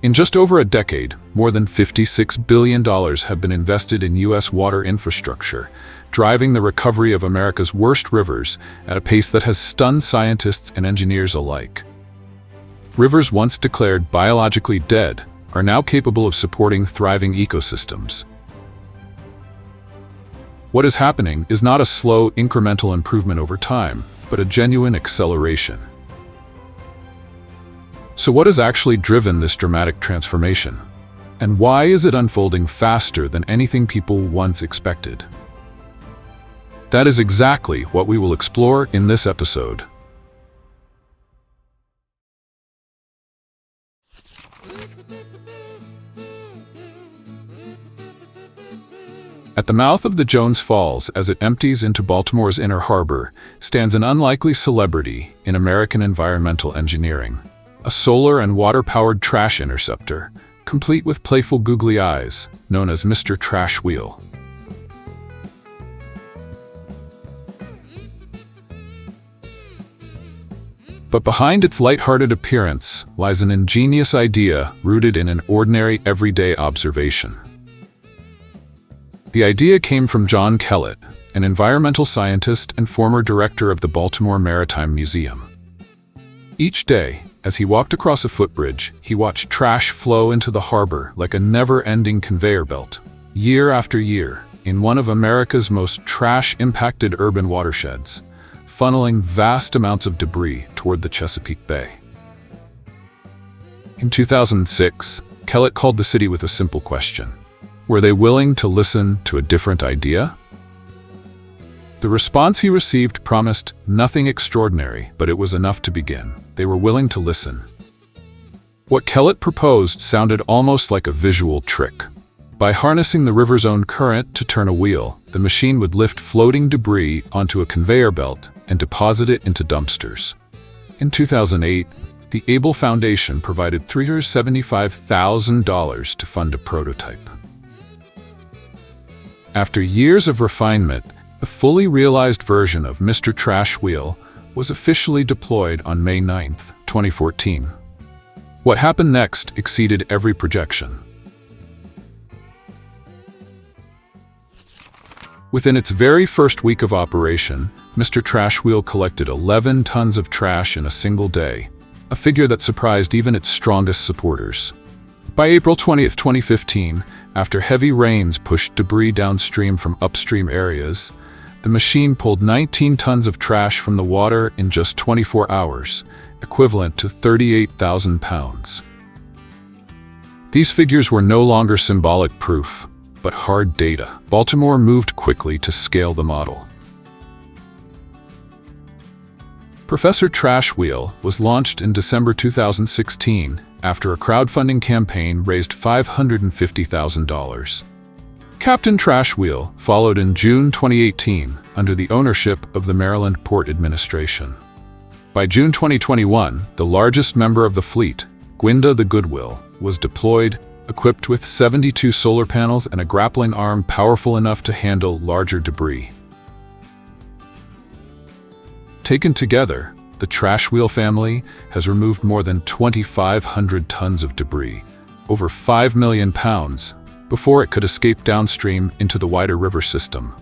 In just over a decade, more than $56 billion have been invested in U.S. water infrastructure, driving the recovery of America's worst rivers at a pace that has stunned scientists and engineers alike. Rivers once declared biologically dead are now capable of supporting thriving ecosystems. What is happening is not a slow, incremental improvement over time, but a genuine acceleration. So what has actually driven this dramatic transformation? And why is it unfolding faster than anything people once expected? That is exactly what we will explore in this episode. At the mouth of the Jones Falls, as it empties into Baltimore's Inner Harbor, stands an unlikely celebrity in American environmental engineering. A solar and water-powered trash interceptor, complete with playful googly eyes, known as Mr. Trash Wheel. But behind its lighthearted appearance lies an ingenious idea rooted in an ordinary, everyday observation. The idea came from John Kellett, an environmental scientist and former director of the Baltimore Maritime Museum. Each day, as he walked across a footbridge, he watched trash flow into the harbor like a never-ending conveyor belt. Year after year, in one of America's most trash-impacted urban watersheds, funneling vast amounts of debris toward the Chesapeake Bay. In 2006, Kellett called the city with a simple question. Were they willing to listen to a different idea? The response he received promised nothing extraordinary, but it was enough to begin. They were willing to listen. What Kellett proposed sounded almost like a visual trick. By harnessing the river's own current to turn a wheel, the machine would lift floating debris onto a conveyor belt and deposit it into dumpsters. In 2008, the Able Foundation provided $375,000 to fund a prototype. After years of refinement, the fully realized version of Mr. Trash Wheel was officially deployed on May 9, 2014. What happened next exceeded every projection. Within its very first week of operation, Mr. Trash Wheel collected 11 tons of trash in a single day, a figure that surprised even its strongest supporters. By April 20, 2015, after heavy rains pushed debris downstream from upstream areas, the machine pulled 19 tons of trash from the water in just 24 hours, equivalent to 38,000 pounds. These figures were no longer symbolic proof, but hard data. Baltimore moved quickly to scale the model. Professor Trash Wheel was launched in December 2016 after a crowdfunding campaign raised $550,000. Captain Trash Wheel followed in June 2018 under the ownership of the Maryland Port Administration. By June 2021, the largest member of the fleet, Gwinda the Goodwill, was deployed, equipped with 72 solar panels and a grappling arm powerful enough to handle larger debris. Taken together, the Trash Wheel family has removed more than 2,500 tons of debris, over 5 million pounds, before it could escape downstream into the wider river system.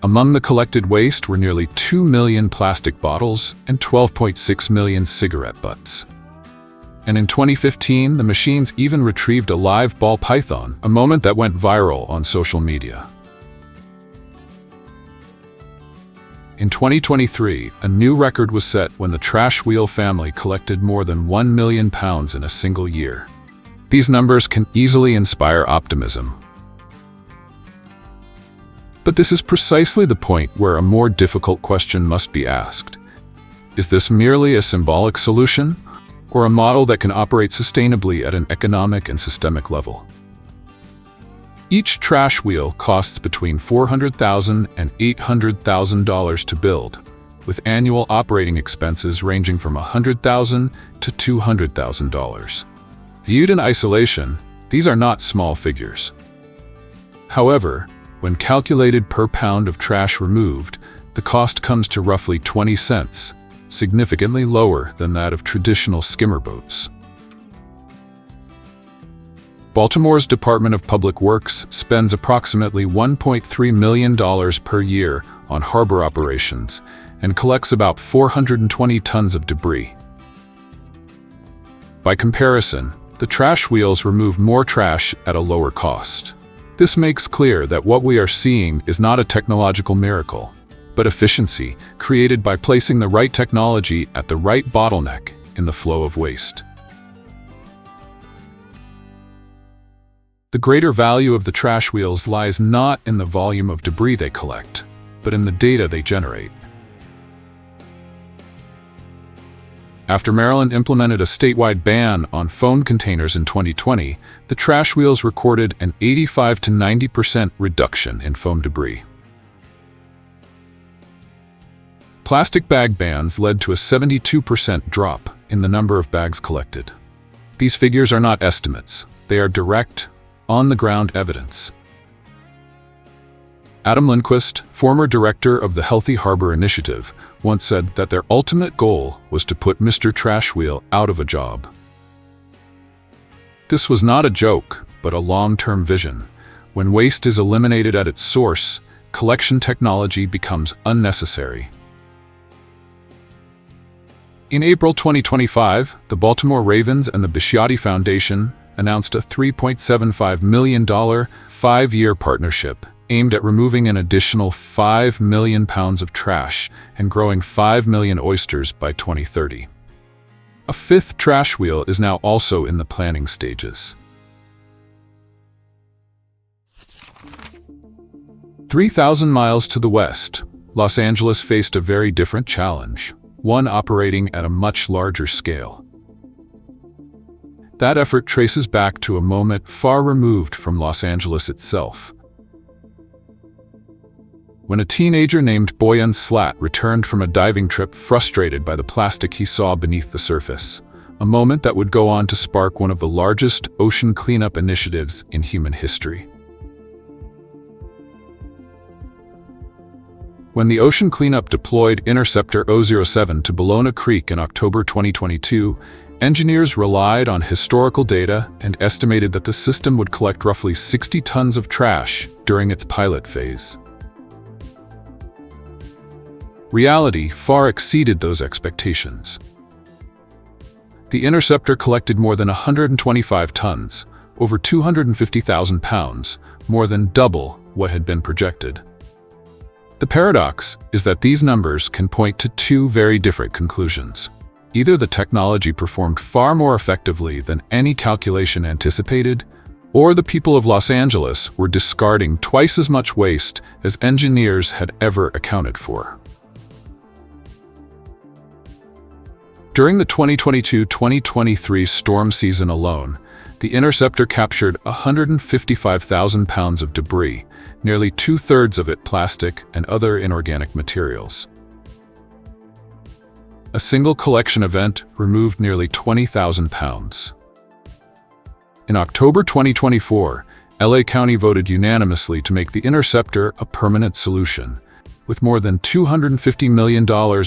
Among the collected waste were nearly 2 million plastic bottles and 12.6 million cigarette butts. And in 2015, the machines even retrieved a live ball python, a moment that went viral on social media. In 2023, a new record was set when the Trash Wheel family collected more than 1 million pounds in a single year. These numbers can easily inspire optimism. But this is precisely the point where a more difficult question must be asked. Is this merely a symbolic solution, or a model that can operate sustainably at an economic and systemic level? Each trash wheel costs between $400,000 and $800,000 to build, with annual operating expenses ranging from $100,000 to $200,000. Viewed in isolation, these are not small figures. However, when calculated per pound of trash removed, the cost comes to roughly 20 cents, significantly lower than that of traditional skimmer boats. Baltimore's Department of Public Works spends approximately $1.3 million per year on harbor operations and collects about 420 tons of debris. By comparison, the trash wheels remove more trash at a lower cost. This makes clear that what we are seeing is not a technological miracle, but efficiency created by placing the right technology at the right bottleneck in the flow of waste. The greater value of the trash wheels lies not in the volume of debris they collect, but in the data they generate. After Maryland implemented a statewide ban on phone containers in 2020, the trash wheels recorded an 85 to 90% reduction in phone debris. Plastic bag bans led to a 72% drop in the number of bags collected. These figures are not estimates, they are direct, on-the-ground evidence. Adam Lindquist, former director of the Healthy Harbor Initiative, once said that their ultimate goal was to put Mr. Trash Wheel out of a job. This was not a joke, but a long-term vision. When waste is eliminated at its source, collection technology becomes unnecessary. In April 2025, the Baltimore Ravens and the Bisciotti Foundation announced a $3.75 million five-year partnership aimed at removing an additional 5 million pounds of trash and growing 5 million oysters by 2030. A fifth trash wheel is now also in the planning stages. 3,000 miles to the west, Los Angeles faced a very different challenge, one operating at a much larger scale. That effort traces back to a moment far removed from Los Angeles itself. When a teenager named Boyan Slat returned from a diving trip frustrated by the plastic he saw beneath the surface, a moment that would go on to spark one of the largest ocean cleanup initiatives in human history. When the ocean cleanup deployed Interceptor 007 to Ballona Creek in October 2022, engineers relied on historical data and estimated that the system would collect roughly 60 tons of trash during its pilot phase. Reality far exceeded those expectations. The Interceptor collected more than 125 tons, over 250,000 pounds, more than double what had been projected. The paradox is that these numbers can point to two very different conclusions. Either the technology performed far more effectively than any calculation anticipated, or the people of Los Angeles were discarding twice as much waste as engineers had ever accounted for. During the 2022-2023 storm season alone, the Interceptor captured 155,000 pounds of debris, nearly two-thirds of it plastic and other inorganic materials. A single collection event removed nearly 20,000 pounds. In October 2024, LA County voted unanimously to make the Interceptor a permanent solution, with more than $250 million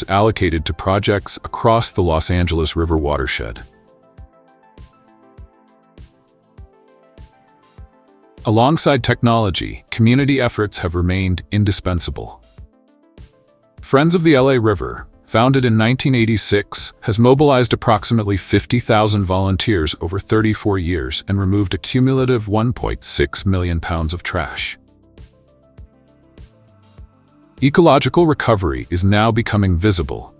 allocated to projects across the Los Angeles River watershed. Alongside technology, community efforts have remained indispensable. Friends of the LA River, founded in 1986, has mobilized approximately 50,000 volunteers over 34 years and removed a cumulative 1.6 million pounds of trash. Ecological recovery is now becoming visible.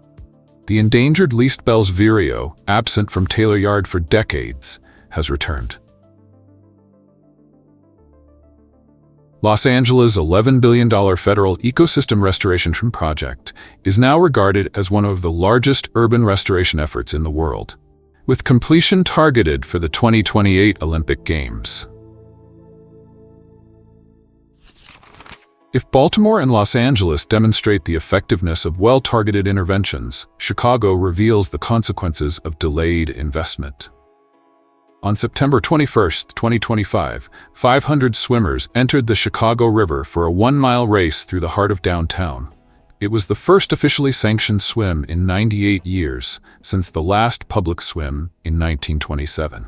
The endangered least Bell's vireo, absent from Taylor Yard for decades, has returned. Los Angeles' $11 billion federal ecosystem restoration project is now regarded as one of the largest urban restoration efforts in the world, with completion targeted for the 2028 Olympic Games. If Baltimore and Los Angeles demonstrate the effectiveness of well-targeted interventions, Chicago reveals the consequences of delayed investment. On September 21, 2025, 500 swimmers entered the Chicago River for a 1-mile race through the heart of downtown. It was the first officially sanctioned swim in 98 years, since the last public swim in 1927.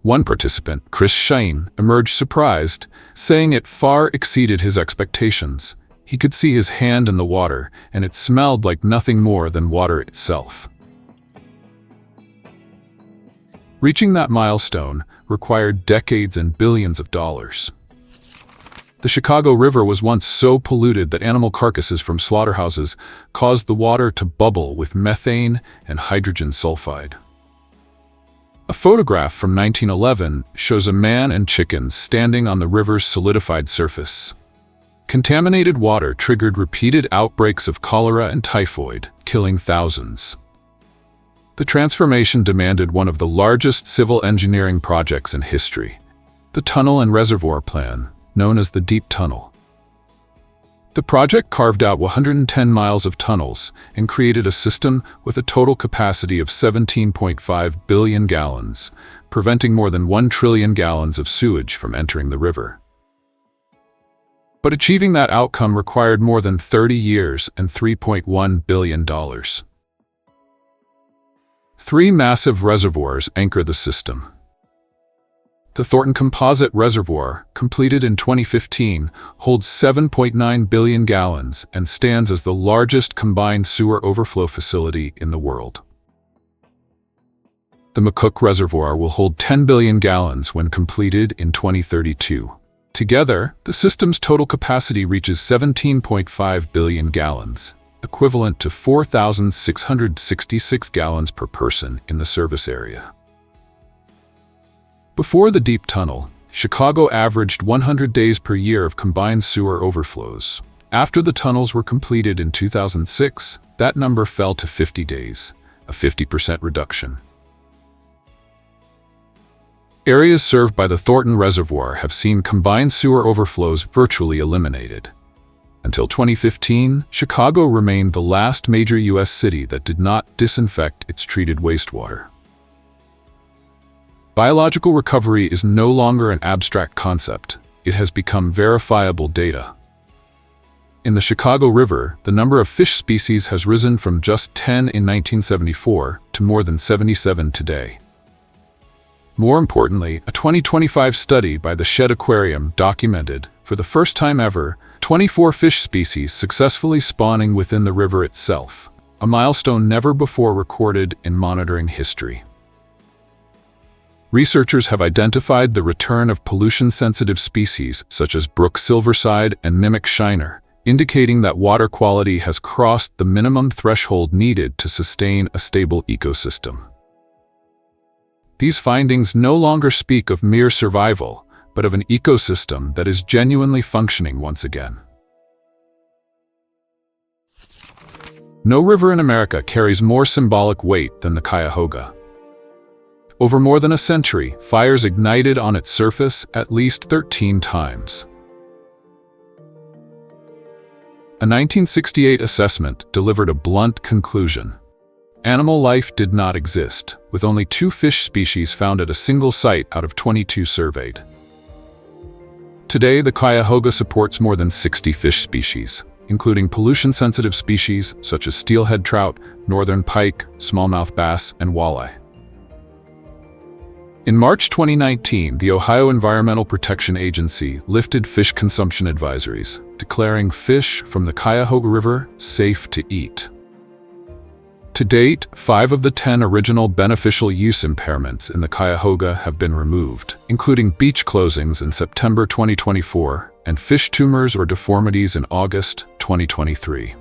One participant, Chris Shane, emerged surprised, saying it far exceeded his expectations. He could see his hand in the water, and it smelled like nothing more than water itself. Reaching that milestone required decades and billions of dollars. The Cuyahoga River was once so polluted that animal carcasses from slaughterhouses caused the water to bubble with methane and hydrogen sulfide. A photograph from 1911 shows a man and chickens standing on the river's solidified surface. Contaminated water triggered repeated outbreaks of cholera and typhoid, killing thousands. The transformation demanded one of the largest civil engineering projects in history, the Tunnel and Reservoir Plan, known as the Deep Tunnel. The project carved out 110 miles of tunnels and created a system with a total capacity of 17.5 billion gallons, preventing more than 1 trillion gallons of sewage from entering the river. But achieving that outcome required more than 30 years and $3.1 billion. Three massive reservoirs anchor the system. The Thornton Composite Reservoir, completed in 2015, holds 7.9 billion gallons and stands as the largest combined sewer overflow facility in the world. The McCook Reservoir will hold 10 billion gallons when completed in 2032. Together, the system's total capacity reaches 17.5 billion gallons, equivalent to 4,666 gallons per person in the service area. Before the Deep Tunnel, Chicago averaged 100 days per year of combined sewer overflows. After the tunnels were completed in 2006, that number fell to 50 days, a 50% reduction. Areas served by the Thornton Reservoir have seen combined sewer overflows virtually eliminated. Until 2015, Chicago remained the last major U.S. city that did not disinfect its treated wastewater. Biological recovery is no longer an abstract concept. It has become verifiable data. In the Cuyahoga River, the number of fish species has risen from just 10 in 1974 to more than 77 today. More importantly, a 2025 study by the Shedd Aquarium documented, for the first time ever, 24 fish species successfully spawning within the river itself, a milestone never before recorded in monitoring history. Researchers have identified the return of pollution-sensitive species such as brook silverside and mimic shiner, indicating that water quality has crossed the minimum threshold needed to sustain a stable ecosystem. These findings no longer speak of mere survival, but of an ecosystem that is genuinely functioning once again. No river in America carries more symbolic weight than the Cuyahoga. Over more than a century, fires ignited on its surface at least 13 times. A 1968 assessment delivered a blunt conclusion. Animal life did not exist, with only 2 fish species found at a single site out of 22 surveyed. Today, the Cuyahoga supports more than 60 fish species, including pollution-sensitive species such as steelhead trout, northern pike, smallmouth bass, and walleye. In March 2019, the Ohio Environmental Protection Agency lifted fish consumption advisories, declaring fish from the Cuyahoga River safe to eat. To date, 5 of the 10 original beneficial use impairments in the Cuyahoga have been removed, including beach closings in September 2024 and fish tumors or deformities in August 2023.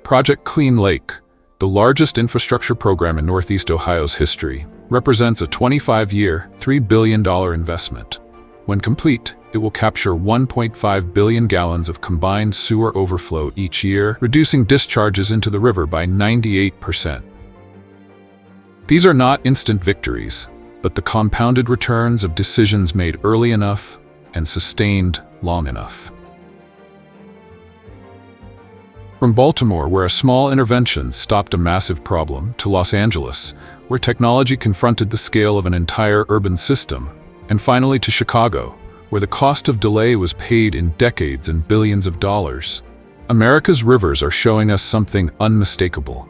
Project Clean Lake, the largest infrastructure program in Northeast Ohio's history, represents a 25-year, $3 billion investment. When complete, it will capture 1.5 billion gallons of combined sewer overflow each year, reducing discharges into the river by 98%. These are not instant victories, but the compounded returns of decisions made early enough and sustained long enough. From Baltimore, where a small intervention stopped a massive problem, to Los Angeles, where technology confronted the scale of an entire urban system, and finally to Chicago, where the cost of delay was paid in decades and billions of dollars, America's rivers are showing us something unmistakable.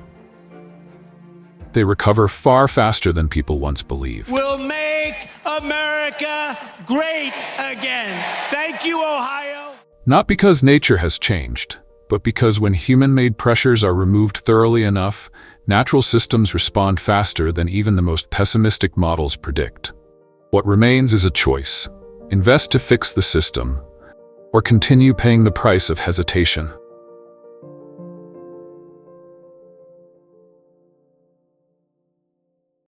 they recover far faster than people once believed. We'll make America great again. Thank you, Ohio. Not because nature has changed, but because when human-made pressures are removed thoroughly enough, natural systems respond faster than even the most pessimistic models predict. What remains is a choice: invest to fix the system, or continue paying the price of hesitation.